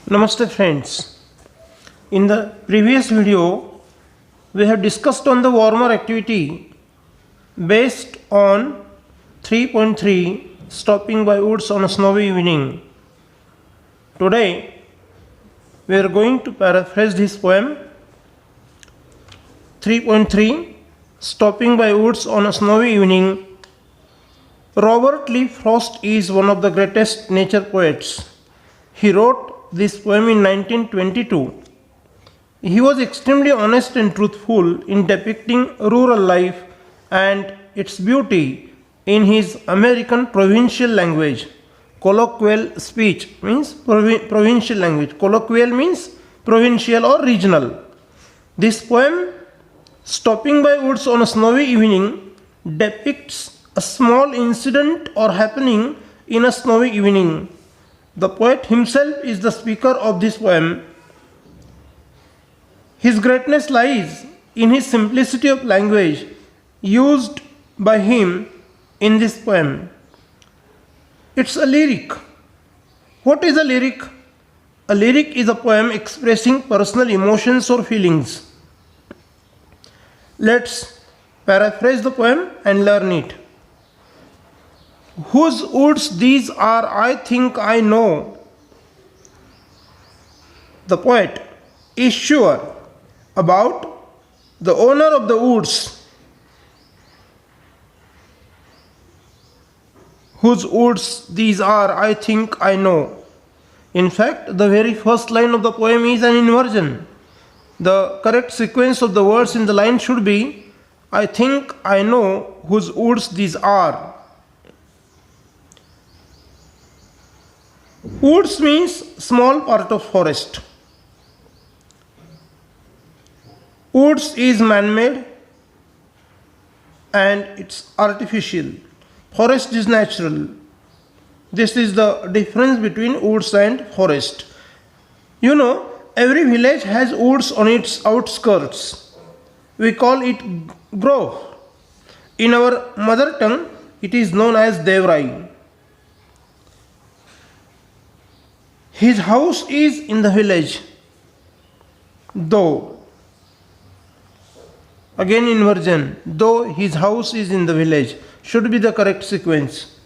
Namaste friends. In the previous video, we have discussed on the warmer activity based on 3.3 stopping by woods on a snowy evening. Today, we are going to paraphrase this poem 3.3 stopping by woods on a snowy evening. Robert Lee Frost is one of the greatest nature poets. He wrote this poem in 1922. He was extremely honest and truthful in depicting rural life and its beauty in his American provincial language. Colloquial speech means provincial language. Colloquial means provincial or regional. This poem, Stopping by Woods on a Snowy Evening, depicts a small incident or happening in a snowy evening. The poet himself is the speaker of this poem. His greatness lies in his simplicity of language used by him in this poem. It's a lyric. What is a lyric? A lyric is a poem expressing personal emotions or feelings. Let's paraphrase the poem and learn it. Whose woods these are, I think I know. The poet is sure about the owner of the woods. Whose woods these are, I think I know. In fact, the very first line of the poem is an inversion. The correct sequence of the words in the line should be, I think I know whose woods these are. Woods means small part of forest. Woods is man-made and it's artificial. Forest is natural. This is the difference between woods and forest. You know, every village has woods on its outskirts. We call it grove. In our mother tongue, it is known as Devrai. His house is in the village, though. Again inversion, though his house is in the village, should be the correct sequence.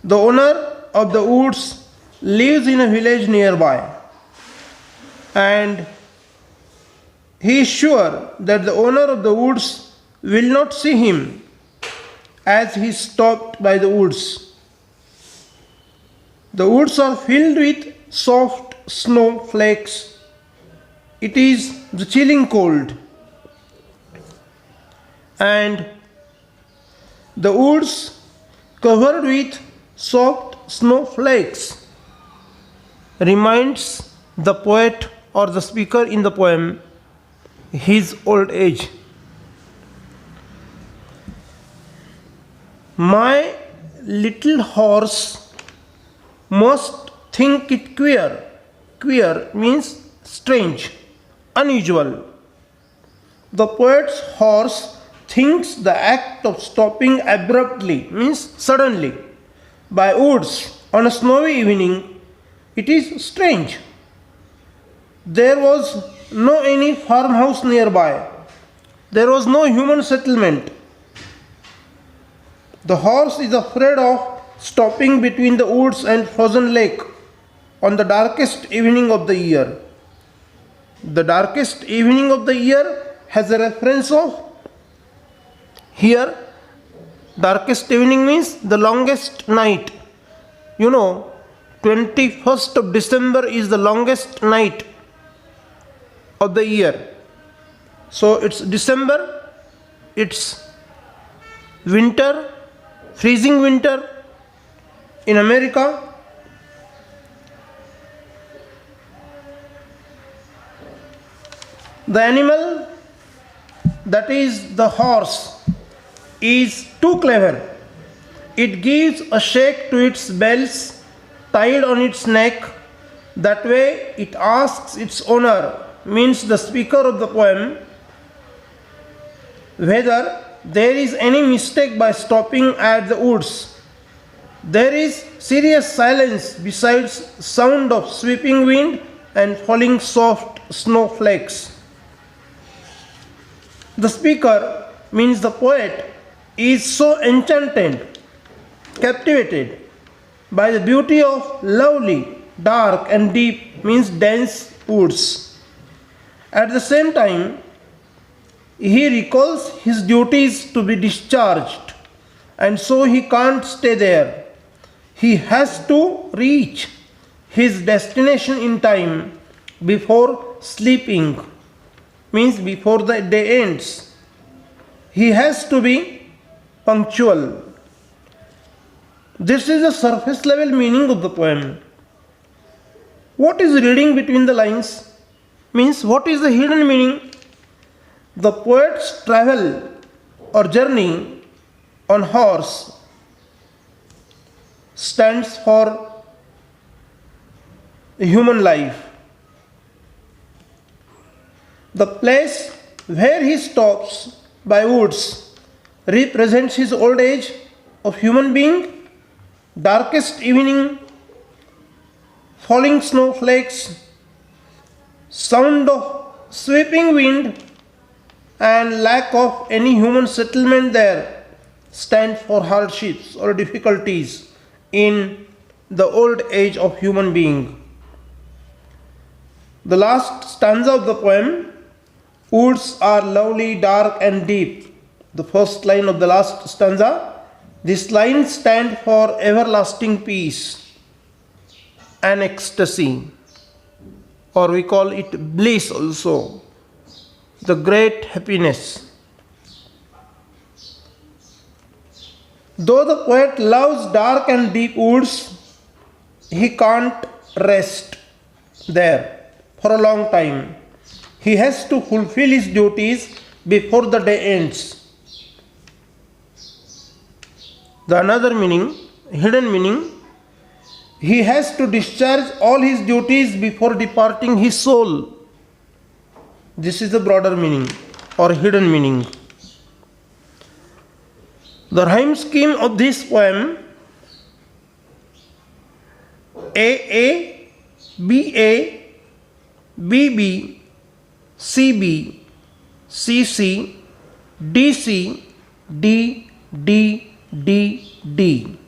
The owner of the woods lives in a village nearby, and he is sure that the owner of the woods will not see him as he stopped by the woods. The woods are filled with soft snow flakes. It is the chilling cold, and the woods covered with soft snow flakes reminds the poet or the speaker in the poem his old age. My little horse must think it queer. Queer means strange, unusual. The poet's horse thinks the act of stopping abruptly means suddenly by woods on a snowy evening, it is strange. There was no any farmhouse nearby. There was no human settlement. The horse is afraid of stopping between the woods and frozen lake on the darkest evening of the year. The darkest evening of the year has a reference of here. Darkest evening means the longest night. You know, 21st of December is the longest night of the year. So it's December, it's winter, freezing winter in America. The animal, that is the horse, is too clever. It gives a shake to its bells tied on its neck. That way it asks its owner, means the speaker of the poem, whether there is any mistake by stopping at the woods. There is serious silence besides sound of sweeping wind and falling soft snowflakes. The speaker, means the poet, is so enchanted, captivated by the beauty of lovely, dark and deep, means dense woods. At the same time, he recalls his duties to be discharged, and so he can't stay there. He has to reach his destination in time before sleeping, means before the day ends. He has to be punctual. This is the surface level meaning of the poem. What is reading between the lines? Means what is the hidden meaning? The poet's travel or journey on horse stands for human life. The place where he stops by woods represents his old age of human being, darkest evening, falling snowflakes, sound of sweeping wind, and lack of any human settlement there stand for hardships or difficulties in the old age of human being. The last stanza of the poem, woods are lovely, dark and deep. The first line of the last stanza, this line stands for everlasting peace and ecstasy, or we call it bliss also, the great happiness. Though the poet loves dark and deep woods, he can't rest there for a long time. He has to fulfill his duties before the day ends. The another meaning, hidden meaning, he has to discharge all his duties before departing his soul. This is the broader meaning or hidden meaning. The rhyme scheme of this poem, A, B, B, C, C, D, D.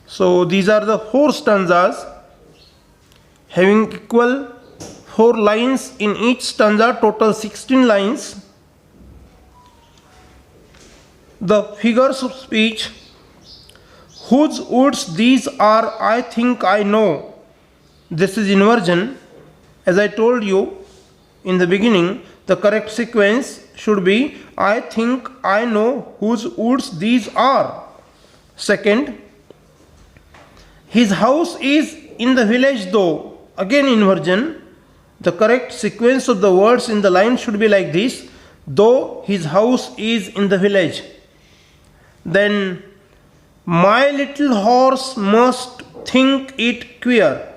So these are the four stanzas having equal 4 lines in each stanza, total 16 lines. The figures of speech, whose woods these are, I think I know. This is inversion. As I told you in the beginning, the correct sequence should be I think I know whose woods these are. Second, his house is in the village though. Again inversion. The correct sequence of the words in the line should be like this: though his house is in the village. Then, my little horse must think it queer.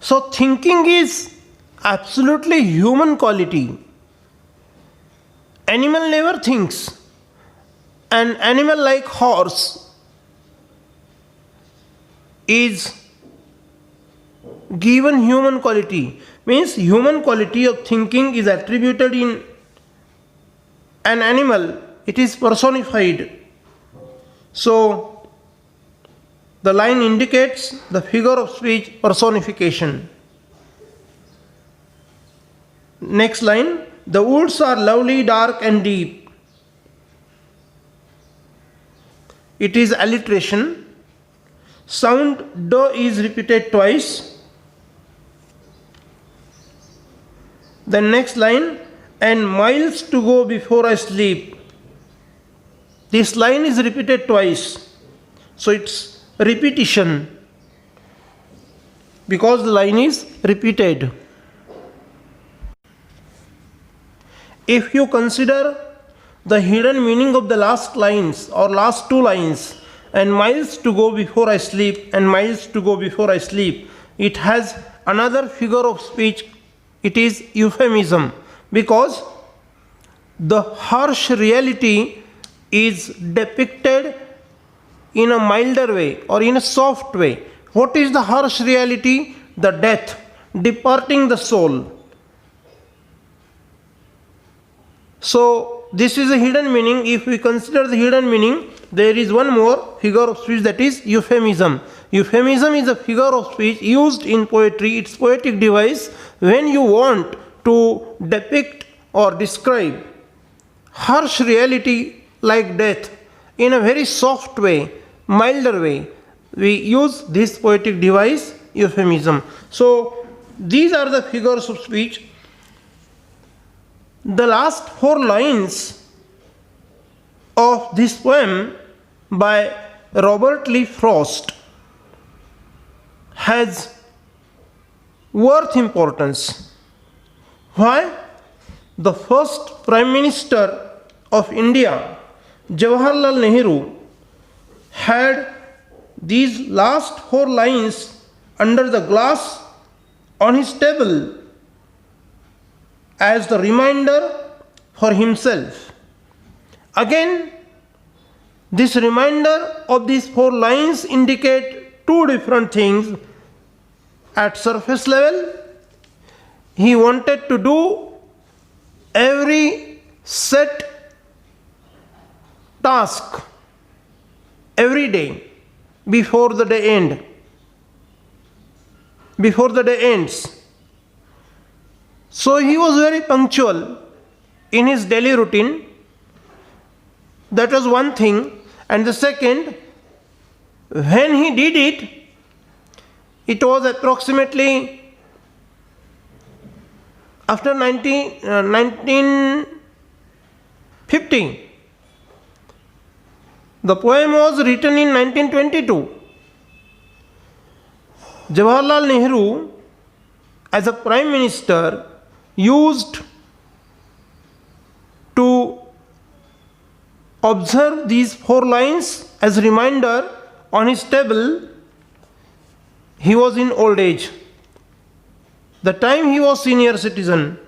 So thinking is absolutely human quality. Animal never thinks. An animal like horse is given human quality, means human quality of thinking is attributed in an animal, it is personified. So the line indicates the figure of speech personification. Next line, the woods are lovely, dark and deep. It is alliteration. Sound D is repeated twice. The next line, and miles to go before I sleep. This line is repeated twice. So it's repetition because the line is repeated. If you consider the hidden meaning of the last lines or last 2 lines, and miles to go before I sleep and miles to go before I sleep, it has another figure of speech. It is euphemism, because the harsh reality is depicted in a milder way or in a soft way, What is the harsh reality? The death, departing the soul. So this is a hidden meaning. If we consider the hidden meaning, there is one more figure of speech, that is euphemism. Euphemism is a figure of speech used in poetry. It's poetic device when you want to depict or describe harsh reality like death in a very soft way, milder way. We use this poetic device, euphemism. So these are the figures of speech. The last 4 lines of this poem by Robert Lee Frost has worth importance. Why? The first Prime Minister of India, Jawaharlal Nehru, had these last 4 lines under the glass on his table as the reminder for himself. Again, this reminder of these 4 lines indicate 2 different things. At surface level, he wanted to do every set task every day before the day ends. So he was very punctual in his daily routine. That was one thing. And the second, when he did it, it was approximately after 1950. The poem was written in 1922. Jawaharlal Nehru, as a Prime Minister, used to observe these 4 lines as a reminder on his table. He was in old age. The time he was senior citizen.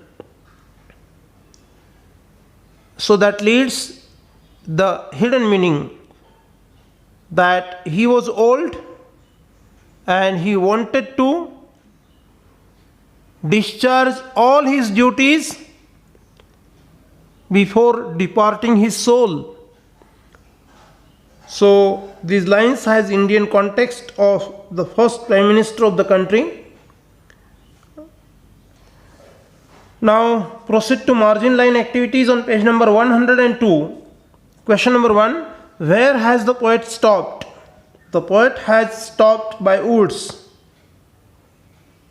So that leads the hidden meaning that he was old and he wanted to discharge all his duties before departing his soul. So these lines has Indian context of the first Prime Minister of the country. Now proceed to margin line activities on page number 102. Question number 1. Where has the poet stopped? The poet has stopped by woods.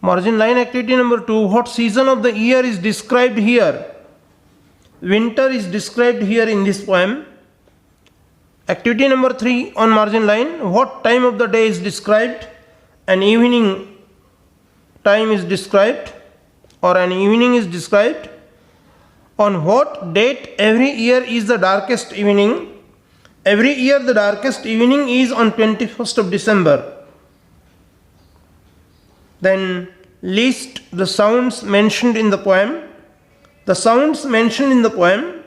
Margin line activity number 2. What season of the year is described here? Winter is described here in this poem. Activity number 3 on margin line. What time of the day is described? An evening time is described, or an evening is described. On what date every year is the darkest evening? Every year the darkest evening is on 21st of December. Then list the sounds mentioned in the poem. The sounds mentioned in the poem: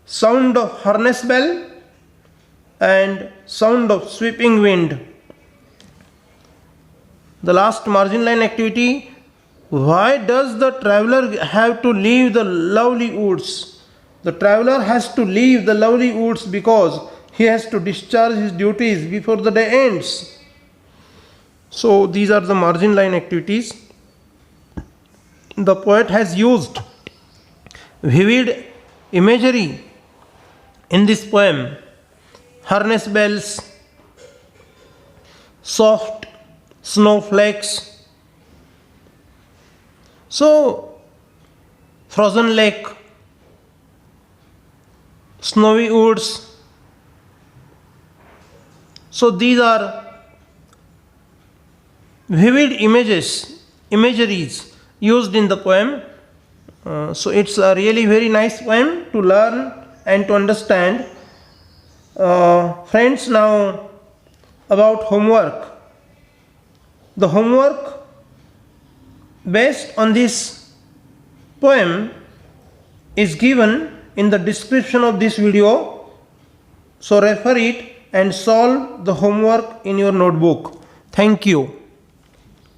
sound of harness bell and sound of sweeping wind. The last margin line activity: why does the traveler have to leave the lovely woods? The traveler has to leave the lovely woods because he has to discharge his duties before the day ends. So these are the margin line activities. The poet has used vivid imagery in this poem. Harness bells, soft snowflakes, so frozen lake, snowy woods. So these are vivid imageries used in the poem. So it's a really very nice poem to learn and to understand. Friends, now about homework. The homework based on this poem is given in the description of this video. So refer it and solve the homework in your notebook. Thank you.